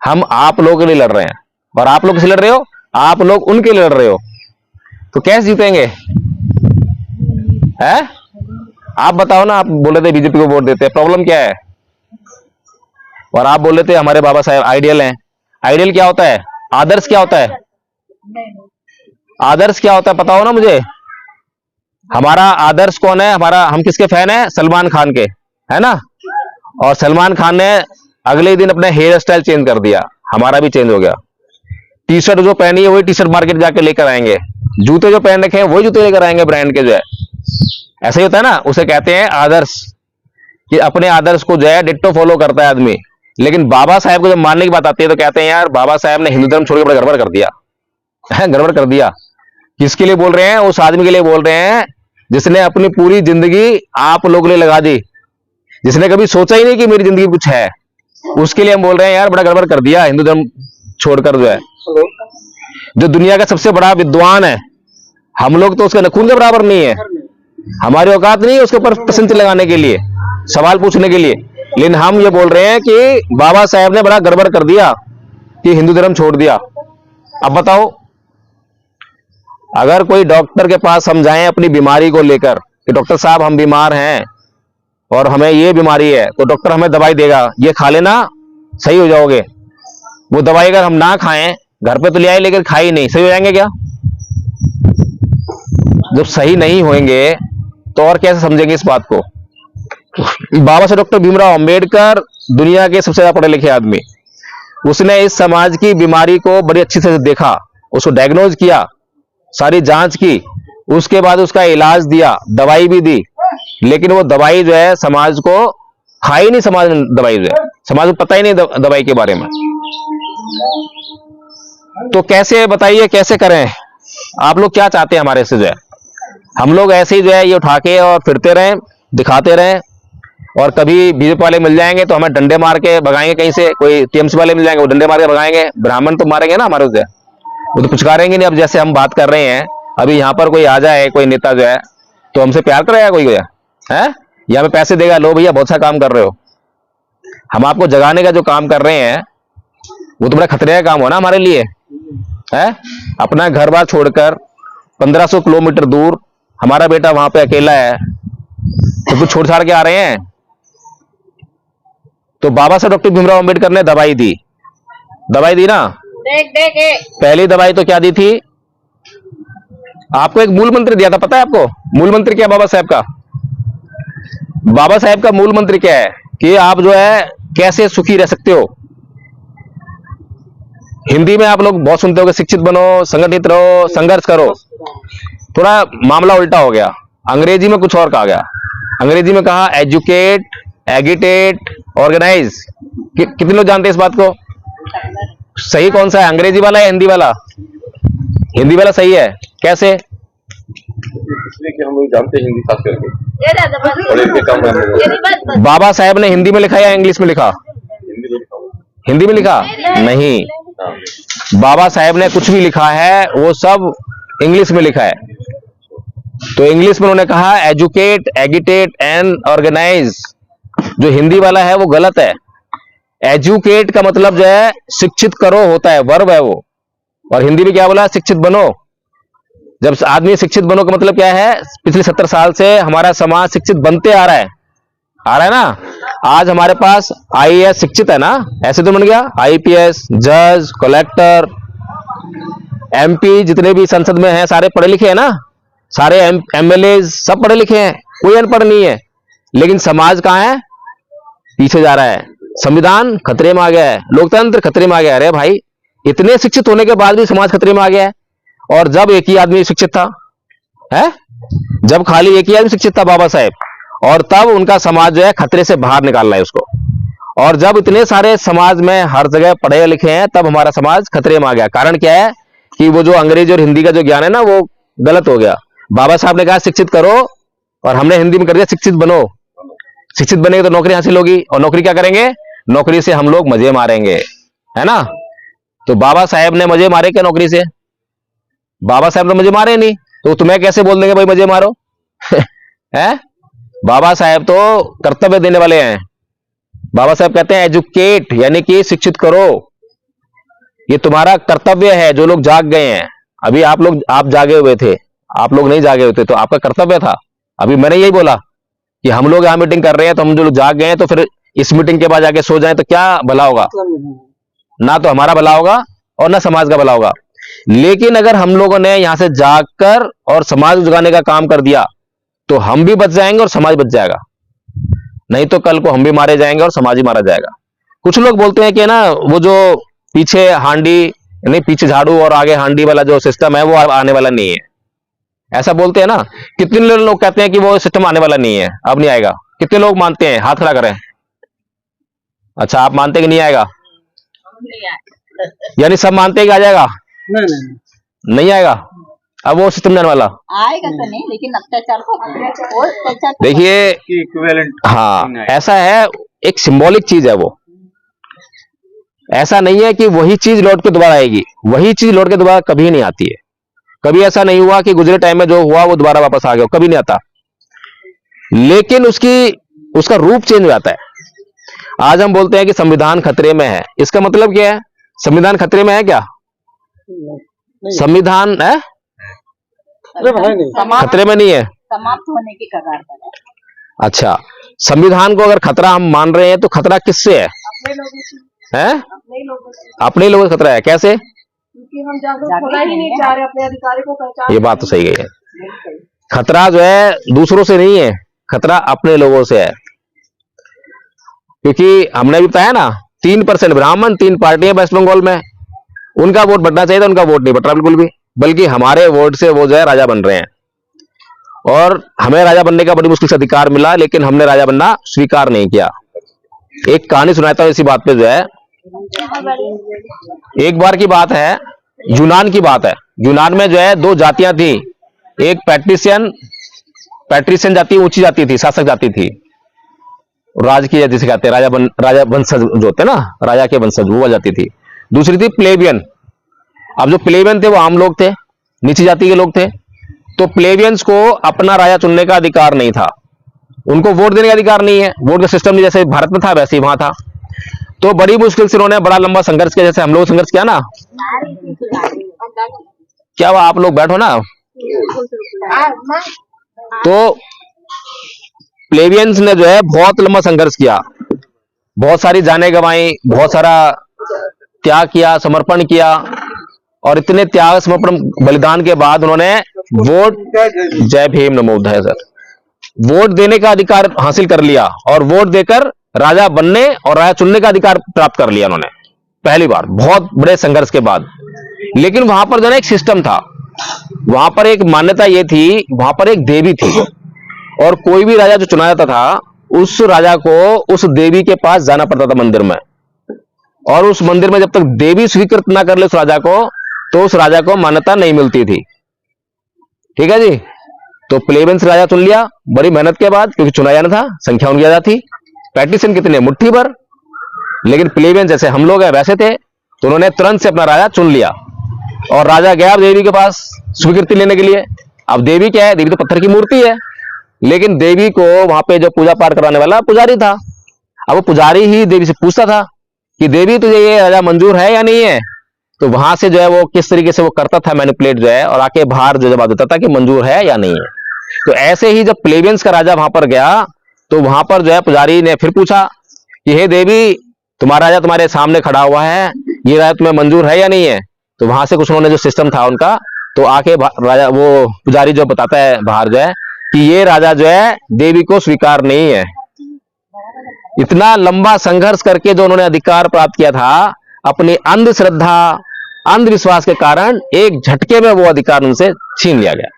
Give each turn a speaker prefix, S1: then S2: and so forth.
S1: हम आप लोगों के लिए लड़ रहे हैं, और आप लोग किसे लड़ रहे हो? आप लोग उनके लिए लड़ रहे हो, तो कैसे जीतेंगे? है? आप बताओ ना, आप बोले थे बीजेपी को वोट देते हैं, प्रॉब्लम क्या है? और आप बोले थे हमारे बाबा साहेब आइडियल हैं। आइडियल क्या होता है? आदर्श क्या होता है? आदर्श क्या होता है बताओ ना मुझे। हमारा आदर्श कौन है? हमारा, हम किसके फैन है? सलमान खान के, है ना? और सलमान खान ने अगले दिन अपने हेयर स्टाइल चेंज कर दिया, हमारा भी चेंज हो गया। टी शर्ट जो पहनी है वही टी शर्ट मार्केट जाके लेकर आएंगे, जूते जो पहन रखे हैं वही जूते लेकर आएंगे ब्रांड के, जो है ऐसा ही होता है ना। उसे कहते हैं आदर्श, कि अपने आदर्श को जो है डिट्टो फॉलो करता है आदमी। लेकिन बाबा साहेब को जब मानने की बात आती है तो कहते हैं यार बाबा साहेब ने हिंदू धर्म छोड़ के बड़ा गड़बड़ कर दिया है। गड़बड़ कर दिया किसके लिए बोल रहे हैं? उस आदमी के लिए बोल रहे हैं जिसने अपनी पूरी जिंदगी आप लोगों के लिए लगा दी, जिसने कभी सोचा ही नहीं कि मेरी जिंदगी कुछ है। उसके लिए हम बोल रहे हैं यार बड़ा गड़बड़ कर दिया हिंदू धर्म छोड़कर, जो है जो दुनिया का सबसे बड़ा विद्वान है, हम लोग तो उसके नखून के बराबर नहीं है, हमारी औकात नहीं है उसके ऊपर प्रश्न लगाने के लिए, सवाल पूछने के लिए। लेकिन हम ये बोल रहे हैं कि बाबा साहेब ने बड़ा गड़बड़ कर दिया कि हिंदू धर्म छोड़ दिया। अब बताओ, अगर कोई डॉक्टर के पास हम जाएं अपनी बीमारी को लेकर कि डॉक्टर साहब हम बीमार हैं और हमें ये बीमारी है, तो डॉक्टर हमें दवाई देगा, ये खा लेना सही हो जाओगे। वो दवाई अगर हम ना खाएं, घर पे तो ले आए लेकिन खाई नहीं, सही हो जाएंगे क्या? जब सही नहीं होंगे तो और कैसे समझेंगे इस बात को? बाबा साहब डॉक्टर भीमराव अंबेडकर दुनिया के सबसे ज्यादा पढ़े लिखे आदमी, उसने इस समाज की बीमारी को बड़ी अच्छी से देखा, उसको डायग्नोज किया, सारी जांच की, उसके बाद उसका इलाज दिया, दवाई भी दी। लेकिन वो दवाई जो है समाज को खाई नहीं, समाज ने दवाई जो है समाज को पता ही नहीं दवाई के बारे में। तो कैसे बताइए, कैसे करें? आप लोग क्या चाहते हैं हमारे से? जो है हम लोग ऐसे ही जो है ये उठा के और फिरते रहें, दिखाते रहें, और कभी बीजेपी वाले मिल जाएंगे तो हमें डंडे मार के भगाएंगे, कहीं से कोई टीएमसी वाले मिल जाएंगे वो डंडे मार के भगाएंगे। ब्राह्मण तो मारेंगे ना हमारे से, वो तो पुचकारेंगे नहीं। अब जैसे हम बात कर रहे हैं, अभी यहाँ पर कोई आ जाए कोई नेता जो है तो हमसे प्यार करेगा कोई है? या हमें पैसे देगा, लो भैया बहुत सा काम कर रहे हो। हम आपको जगाने का जो काम कर रहे हैं वो तो बड़ा खतरे का काम हो ना हमारे लिए, है? अपना घर बार छोड़कर 1500 किलोमीटर दूर, हमारा बेटा वहां पे अकेला है, तो कुछ छोड़ छाड़ के आ रहे हैं। तो बाबा साहब डॉक्टर भीमराव अंबेडकर ने दवाई दी ना। पहली दवाई तो क्या दी थी? आपको एक मूल मंत्र दिया था, पता है आपको मूल मंत्र क्या बाबा साहब का? बाबा साहब का मूल मंत्र क्या है कि आप जो है कैसे सुखी रह सकते हो। हिंदी में आप लोग बहुत सुनते हो कि शिक्षित बनो, संगठित रहो, संघर्ष करो। थोड़ा मामला उल्टा हो गया, अंग्रेजी में कुछ और कहा गया। अंग्रेजी में कहा एजुकेट, एगिटेट, ऑर्गेनाइज। कितने लोग जानते हैं इस बात को? सही कौन सा है, अंग्रेजी वाला या हिंदी वाला? हिंदी वाला सही है। कैसे?
S2: इसलिए कि हम लोग जानते हैं हिंदी खास करके, और इनके काम है।
S1: बाबा साहब ने हिंदी में लिखा या इंग्लिश में लिखा? हिंदी में लिखा नहीं, बाबा साहब ने कुछ भी लिखा है वो सब इंग्लिश में लिखा है। तो इंग्लिश में उन्होंने कहा एजुकेट, एगिटेट एंड ऑर्गेनाइज। जो हिंदी वाला है वो गलत है। एजुकेट का मतलब जो है शिक्षित करो होता है, वर्ब है वो। और हिंदी में क्या बोला? शिक्षित बनो। जब आदमी शिक्षित बनो का मतलब क्या है? पिछले 70 साल से हमारा समाज शिक्षित बनते आ रहा है ना। आज हमारे पास आईएएस शिक्षित है ना, ऐसे तो बन गया। आईपीएस, जज, कलेक्टर, एमपी जितने भी संसद में हैं सारे पढ़े लिखे हैं ना, सारे एमएलए सब पढ़े लिखे हैं, कोई अनपढ़ नहीं है। लेकिन समाज कहां है? पीछे जा रहा है। संविधान खतरे में आ गया है, लोकतंत्र खतरे में आ गया है। अरे भाई, इतने शिक्षित होने के बाद भी समाज खतरे में आ गया है। और जब एक ही आदमी शिक्षित था, है जब खाली एक ही आदमी शिक्षित था, बाबा साहेब, और तब उनका समाज जो है खतरे से बाहर निकाल रहा है उसको। और जब इतने सारे समाज में हर जगह पढ़े लिखे हैं, तब हमारा समाज खतरे में आ गया। कारण क्या है कि वो जो अंग्रेजी और हिंदी का जो ज्ञान है ना वो गलत हो गया। बाबा साहब ने कहा शिक्षित करो, और हमने हिंदी में कर दिया शिक्षित बनो। शिक्षित बनेंगे तो नौकरी हासिल होगी, और नौकरी क्या करेंगे? नौकरी से हम लोग मजे मारेंगे, है ना। तो बाबा साहेब ने मजे मारे क्या नौकरी से? बाबा साहब ने मजे मारे नहीं, तो तुम्हें कैसे बोल देंगे भाई मजे मारो? है? बाबा साहेब तो कर्तव्य देने वाले हैं। बाबा साहब कहते हैं एजुकेट, यानी कि शिक्षित करो, ये तुम्हारा कर्तव्य है। जो लोग जाग गए हैं, अभी आप जागे हुए थे, आप लोग नहीं जागे हुए थे, तो आपका कर्तव्य था। अभी मैंने यही बोला कि हम लोग यहां मीटिंग कर रहे हैं, तो हम जो लोग जाग गए हैं, तो फिर इस मीटिंग के बाद जाके सो जाएं तो क्या भला होगा? ना तो हमारा भला होगा और ना समाज का भला होगा। लेकिन अगर हम लोगों ने यहां से जागकर और समाज जगाने का काम कर दिया तो हम भी बच जाएंगे और समाज बच जाएगा। नहीं तो कल को हम भी मारे जाएंगे और समाज ही मारा जाएगा। कुछ लोग बोलते हैं कि ना वो जो पीछे हांडी नहीं, पीछे झाड़ू और आगे हांडी वाला जो सिस्टम है वो आने वाला नहीं है, ऐसा बोलते हैं ना। कितने लोग कहते हैं कि वो सिस्टम आने वाला नहीं है, अब नहीं आएगा? कितने लोग मानते हैं? हाथ खड़ा करें। अच्छा, आप मानते हैं कि नहीं आएगा? यानी सब मानते हैं कि आ जाएगा? नहीं आएगा। अब वो सिस्टम जाने वाला
S3: आएगा तो नहीं, लेकिन अत्याचार को
S1: देखिए, हाँ ऐसा है, एक सिंबॉलिक चीज है वो। ऐसा नहीं है कि वही चीज लौट के दोबारा आएगी, वही चीज लौट के दोबारा कभी नहीं आती है। कभी ऐसा नहीं हुआ कि गुजरे टाइम में जो हुआ वो दोबारा वापस आ गया, कभी नहीं आता। लेकिन उसका रूप चेंज हो जाता है। आज हम बोलते हैं कि संविधान खतरे में है, इसका मतलब क्या है? संविधान खतरे में है क्या? संविधान है खतरे में नहीं है,
S3: समाप्त होने की कगार पर है।
S1: अच्छा, संविधान को अगर खतरा हम मान रहे हैं तो खतरा किससे है? अपने लोगों से खतरा है। कैसे?
S4: क्योंकि हम जागरूक होना ही नहीं चाह रहे, अपने अधिकारी को पहचान।
S1: ये बात तो सही है। खतरा जो है दूसरों से नहीं है, खतरा अपने लोगों से है। क्योंकि हमने भी बताया ना, 3% ब्राह्मण, 3 पार्टियां वेस्ट बंगाल में, उनका वोट बढ़ना चाहिए था, उनका वोट नहीं बढ़ रहा बिल्कुल भी, बल्कि हमारे वोट से वो जो है राजा बन रहे हैं। और हमें राजा बनने का बड़ी मुश्किल से अधिकार मिला, लेकिन हमने राजा बनना स्वीकार नहीं किया। एक कहानी सुनाता हूं इसी बात पे। जो है एक बार की बात है, यूनान की बात है। यूनान में जो है 2 जातियां थी। एक पैट्रिशियन जाति, ऊंची जाति थी, शासक जाति थी, राजकीय जिसे कहते हैं, राजा वंशज जो होते हैं ना, राजा के वंशज, वो जाति थी। दूसरी थी प्लेबियन। अब जो प्लेबियन थे वो आम लोग थे, नीची जाति के लोग थे। तो प्लेबियंस को अपना राजा चुनने का अधिकार नहीं था, उनको वोट देने का अधिकार नहीं है। वोट का सिस्टम नहीं जैसे भारत में था वैसे ही वहां था। तो बड़ी मुश्किल से उन्होंने बड़ा लंबा संघर्ष किया, जैसे हम लोग संघर्ष किया ना। क्या हुआ? आप लोग बैठो ना। तो प्लेबियंस ने जो है बहुत लंबा संघर्ष किया, बहुत सारी जानें गंवाई, बहुत सारा त्याग किया, समर्पण किया। और इतने त्याग, समर्पण, बलिदान के बाद उन्होंने वोट, जय भीम नमो बुद्धाय सर, वोट देने का अधिकार हासिल कर लिया और वोट देकर राजा बनने और राजा चुनने का अधिकार प्राप्त कर लिया उन्होंने, पहली बार, बहुत बड़े संघर्ष के बाद। लेकिन वहां पर जो है एक सिस्टम था, वहां पर एक मान्यता ये थी, वहां पर एक देवी थी, और कोई भी राजा जो चुना जाता था, उस राजा को उस देवी के पास जाना पड़ता था मंदिर में। और उस मंदिर में जब तक देवी स्वीकृत ना कर ले उस राजा को, तो उस राजा को मान्यता नहीं मिलती थी। ठीक है जी। तो प्लेबियंस राजा चुन लिया बड़ी मेहनत के बाद, क्योंकि चुना जाना था, संख्या उनकी ज्यादा थी। पैट्रिशियन कितने? मुट्ठी भर। लेकिन प्लेबियंस जैसे हम लोग हैं वैसे थे, तो उन्होंने तुरंत से अपना राजा चुन लिया। और राजा गया देवी के पास स्वीकृति लेने के लिए। अब देवी क्या है? देवी तो पत्थर की मूर्ति है, लेकिन देवी को वहां पे जो पूजा पाठ कराने वाला पुजारी था। अब वो पुजारी ही देवी से पूछता था कि देवी तुझे ये राजा मंजूर है या नहीं है? तो वहां से जो है वो किस तरीके से वो करता था मैनिपुलेट जो है, और आके बाहर जो जवाब देता था कि मंजूर है या नहीं है। तो ऐसे ही जब प्लेबियंस का राजा वहां पर गया, तो वहां पर जो है पुजारी ने फिर पूछा कि हे देवी, तुम्हारा राजा तुम्हारे सामने खड़ा हुआ है, ये राजा तुम्हें मंजूर है या नहीं है? तो वहां से कुछ उन्होंने जो सिस्टम था उनका, तो आके राजा, वो पुजारी जो बताता है बाहर जो है कि ये राजा जो है देवी को स्वीकार नहीं है। इतना लंबा संघर्ष करके जो उन्होंने अधिकार प्राप्त किया था, अपनी अंधश्रद्धा, अंधविश्वास के कारण एक झटके में वो अधिकार उनसे छीन लिया गया।